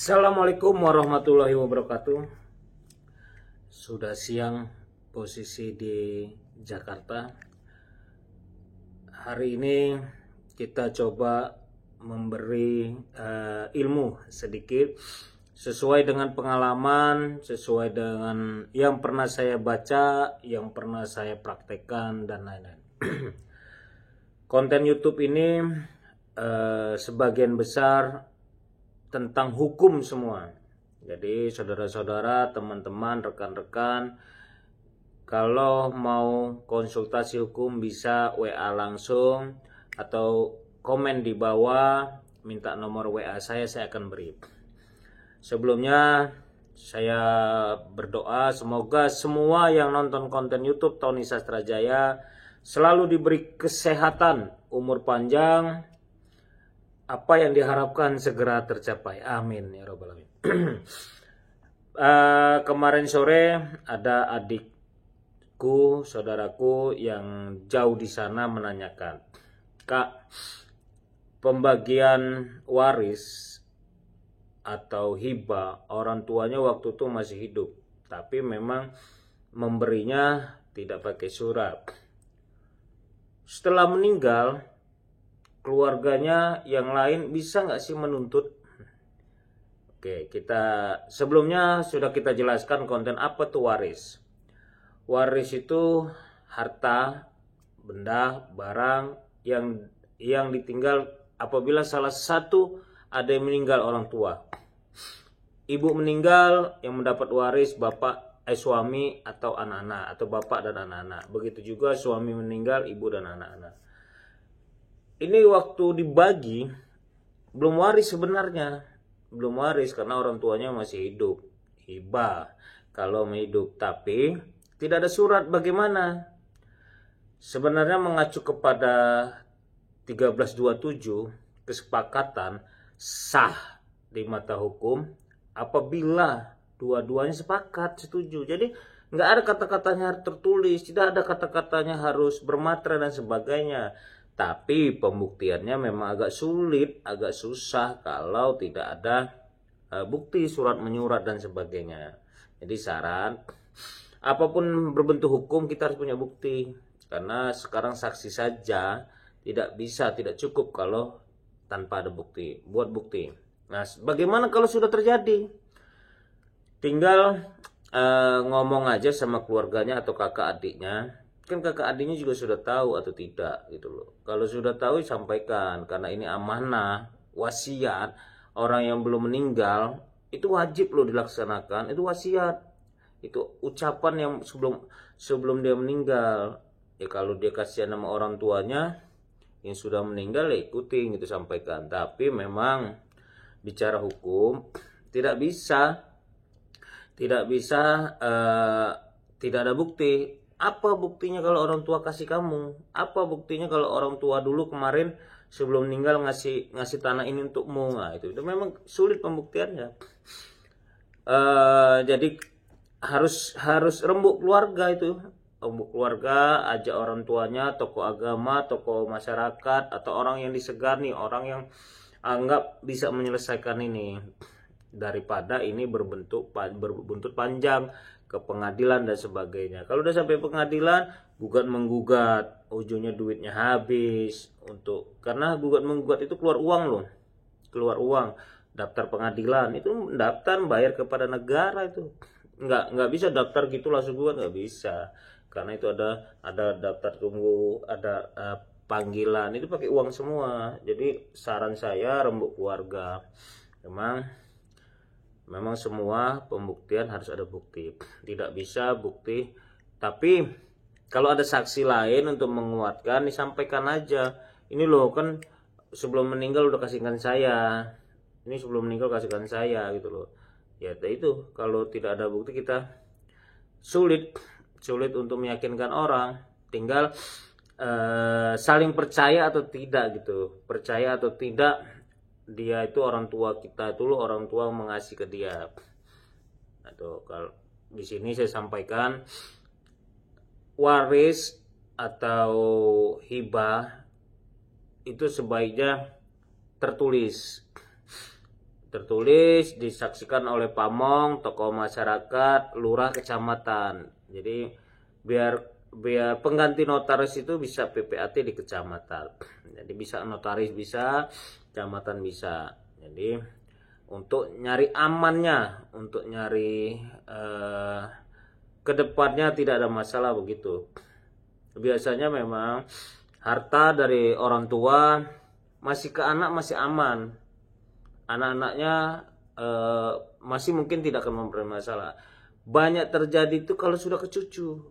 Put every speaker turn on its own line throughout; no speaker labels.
Assalamualaikum warahmatullahi wabarakatuh. Sudah siang, posisi di Jakarta. Hari ini kita coba memberi ilmu sedikit sesuai dengan pengalaman, sesuai dengan yang pernah saya baca, yang pernah saya praktekkan dan lain-lain. Konten YouTube ini sebagian besar tentang hukum semua. Jadi saudara-saudara, teman-teman, rekan-rekan, kalau mau konsultasi hukum bisa WA langsung atau komen di bawah, minta nomor WA saya akan beri. Sebelumnya saya berdoa semoga semua yang nonton konten YouTube Tony Sastrajaya selalu diberi kesehatan, umur panjang, apa yang diharapkan segera tercapai. Amin ya robbal alamin. Kemarin sore ada adikku, saudaraku yang jauh di sana menanyakan, Kak, pembagian waris atau hibah orang tuanya waktu itu masih hidup, tapi memang memberinya tidak pakai surat. Setelah meninggal, keluarganya yang lain bisa nggak sih menuntut? Oke, kita sebelumnya sudah kita jelaskan konten apa tuh waris. Waris itu harta, benda, barang yang ditinggal apabila salah satu ada yang meninggal orang tua. Ibu meninggal, yang mendapat waris bapak, suami atau anak-anak, atau bapak dan anak-anak. Begitu juga suami meninggal, ibu dan anak-anak. Ini waktu dibagi belum waris sebenarnya, belum waris karena orang tuanya masih hidup, hibah kalau hidup, tapi tidak ada surat. Bagaimana? Sebenarnya mengacu kepada 1327 kesepakatan sah di mata hukum apabila dua-duanya sepakat, setuju. Jadi nggak ada kata-katanya tertulis, tidak ada kata-katanya harus bermatra dan sebagainya. Tapi pembuktiannya memang agak sulit, agak susah kalau tidak ada bukti, surat menyurat dan sebagainya. Jadi saran, apapun berbentuk hukum kita harus punya bukti. Karena sekarang saksi saja tidak cukup kalau tanpa ada bukti. Buat bukti. Nah, bagaimana kalau sudah terjadi? Tinggal ngomong aja sama keluarganya atau kakak adiknya. Kan kakak adiknya juga sudah tahu atau tidak gitu loh. Kalau sudah tahu sampaikan, karena ini amanah, wasiat. Orang yang belum meninggal itu wajib loh dilaksanakan. Itu wasiat, itu ucapan yang sebelum dia meninggal. Ya kalau dia kasihan sama orang tuanya yang sudah meninggal, ya ikutin gitu, sampaikan. Tapi memang bicara hukum tidak bisa tidak ada bukti. Apa buktinya kalau orang tua kasih kamu? Apa buktinya kalau orang tua dulu kemarin sebelum meninggal ngasih tanah ini untukmu? Nah, itu memang sulit pembuktiannya. Jadi harus rembuk keluarga itu. Rembuk keluarga, ajak orang tuanya, tokoh agama, tokoh masyarakat, atau orang yang disegani, orang yang anggap bisa menyelesaikan ini, daripada ini berbuntut panjang ke pengadilan dan sebagainya. Kalau udah sampai pengadilan, gugat menggugat, ujungnya duitnya habis karena gugat menggugat itu keluar uang loh, keluar uang. Daftar pengadilan itu daftar bayar kepada negara, itu nggak bisa daftar gitu langsung gugat, nggak bisa, karena itu ada daftar tunggu, ada panggilan, itu pakai uang semua. Jadi saran saya rembuk keluarga. Memang semua pembuktian harus ada bukti. Tidak bisa bukti, tapi kalau ada saksi lain untuk menguatkan, disampaikan aja. Ini loh kan sebelum meninggal udah kasihkan saya. Ini sebelum meninggal kasihkan saya gitu loh. Ya itu kalau tidak ada bukti kita sulit untuk meyakinkan orang. Tinggal saling percaya atau tidak gitu. Percaya atau tidak dia itu orang tua kita, dulu orang tua mengasih ke dia. Atau kalau di sini saya sampaikan, waris atau hibah itu sebaiknya tertulis tertulis disaksikan oleh pamong, tokoh masyarakat, lurah, kecamatan. Jadi biar pengganti notaris itu bisa PPAT di kecamatan. Jadi bisa notaris bisa, kecamatan bisa. Jadi untuk nyari amannya, untuk nyari kedepannya tidak ada masalah begitu. Biasanya memang harta dari orang tua masih ke anak masih aman. Anak-anaknya masih mungkin tidak akan mempunyai masalah. Banyak terjadi itu kalau sudah ke cucu.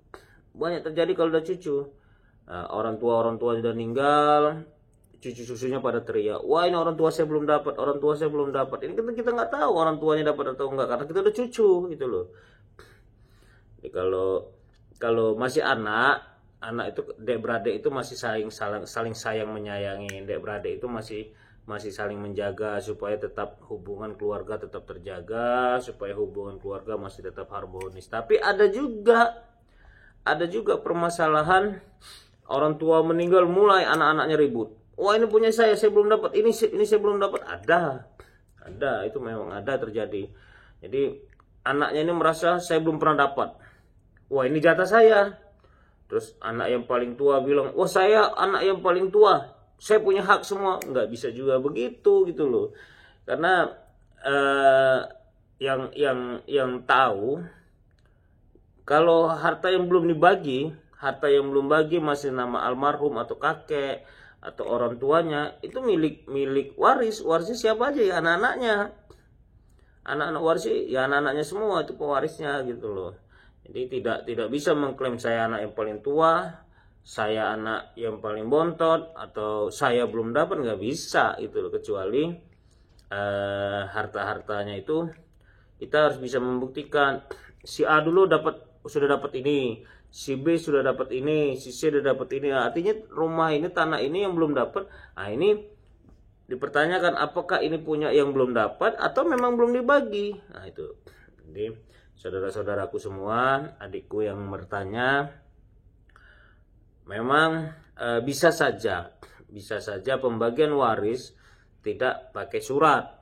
Banyak terjadi kalau udah cucu. Nah, orang tua sudah meninggal, cucu-cucunya pada teriak, wah ini orang tua saya belum dapat, orang tua saya belum dapat. Ini kita nggak tahu orang tuanya dapat atau enggak karena kita udah cucu gitu loh. Jadi kalau masih anak itu dek beradik itu masih saling sayang menyayangi. Dek beradik itu masih saling menjaga supaya tetap hubungan keluarga tetap terjaga, supaya hubungan keluarga masih tetap harmonis. Tapi ada juga permasalahan orang tua meninggal mulai anak-anaknya ribut. Wah ini punya saya belum dapat, ini saya belum dapat. Ada itu memang ada terjadi. Jadi anaknya ini merasa saya belum pernah dapat. Wah ini jatah saya. Terus anak yang paling tua bilang, wah saya anak yang paling tua, saya punya hak semua. Nggak bisa juga begitu gitu loh. Karena yang tahu kalau harta yang belum dibagi, masih nama almarhum atau kakek atau orang tuanya, itu milik waris. Warisnya siapa aja ya, anak-anaknya. Anak-anak waris ya anak-anaknya semua, itu pewarisnya gitu loh. Jadi tidak bisa mengklaim saya anak yang paling tua, saya anak yang paling bontot, atau saya belum dapat, nggak bisa itu loh. Kecuali harta-hartanya itu kita harus bisa membuktikan si A dulu sudah dapat ini, si B sudah dapat ini, si C sudah dapat ini. Artinya rumah ini, tanah ini yang belum dapat. Nah ini dipertanyakan apakah ini punya yang belum dapat atau memang belum dibagi. Nah itu. Jadi saudara-saudaraku semua, adikku yang bertanya, memang bisa saja pembagian waris tidak pakai surat,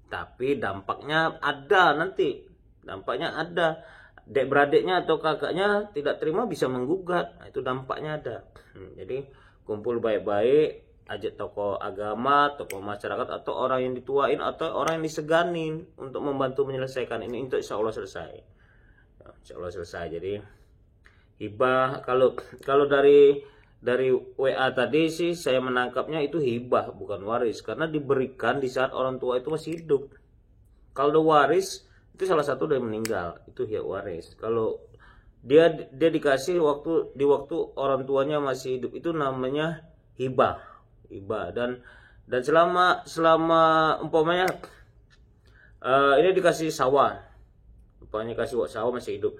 tapi dampaknya ada nanti. Dampaknya ada. Dek beradiknya atau kakaknya tidak terima bisa menggugat. Nah, itu dampaknya ada. Jadi kumpul baik-baik, ajak tokoh agama, tokoh masyarakat, atau orang yang dituain atau orang yang diseganin untuk membantu menyelesaikan ini. Untuk insya Allah selesai. Insya Allah selesai. Jadi hibah, kalau dari WA tadi sih saya menangkapnya itu hibah bukan waris, karena diberikan di saat orang tua itu masih hidup. Kalau waris itu salah satu dari meninggal, itu hak waris. Kalau dia dikasih di waktu orang tuanya masih hidup, itu namanya hibah. Dan selama umpamanya ini dikasih sawah, umpamanya kasih sawah masih hidup,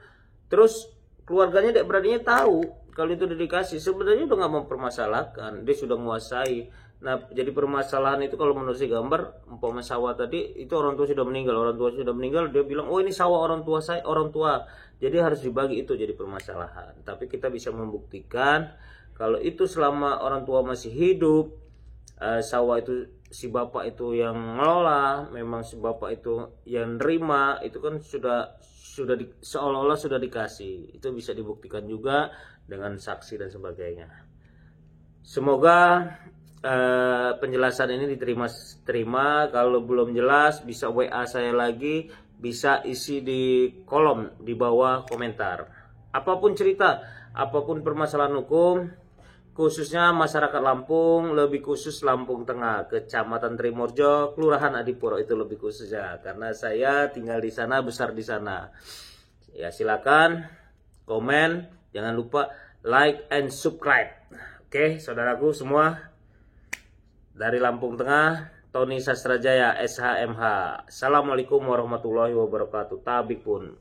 terus keluarganya dek beradiknya tahu kalau itu udah dikasih, sebenarnya udah nggak mempermasalahkan, dia sudah menguasai. Nah, jadi permasalahan itu kalau menurut si gambar, umpama sawah tadi itu orang tua sudah meninggal, dia bilang, "Oh, ini sawah orang tua saya, orang tua." Jadi harus dibagi, itu jadi permasalahan. Tapi kita bisa membuktikan kalau itu selama orang tua masih hidup, sawah itu si bapak itu yang ngelola, memang si bapak itu yang nerima, itu kan seolah-olah sudah dikasih. Itu bisa dibuktikan juga dengan saksi dan sebagainya. Semoga penjelasan ini diterima. Kalau belum jelas bisa WA saya lagi, bisa isi di kolom di bawah komentar. Apapun cerita, apapun permasalahan hukum, khususnya masyarakat Lampung, lebih khusus Lampung Tengah, Kecamatan Trimorjo, Kelurahan Adipuro, itu lebih khususnya karena saya tinggal di sana, besar di sana. Ya silakan komen, jangan lupa like and subscribe. Oke, saudaraku semua. Dari Lampung Tengah, Tony Sastrajaya, SHMH. Assalamualaikum warahmatullahi wabarakatuh. Tabik pun.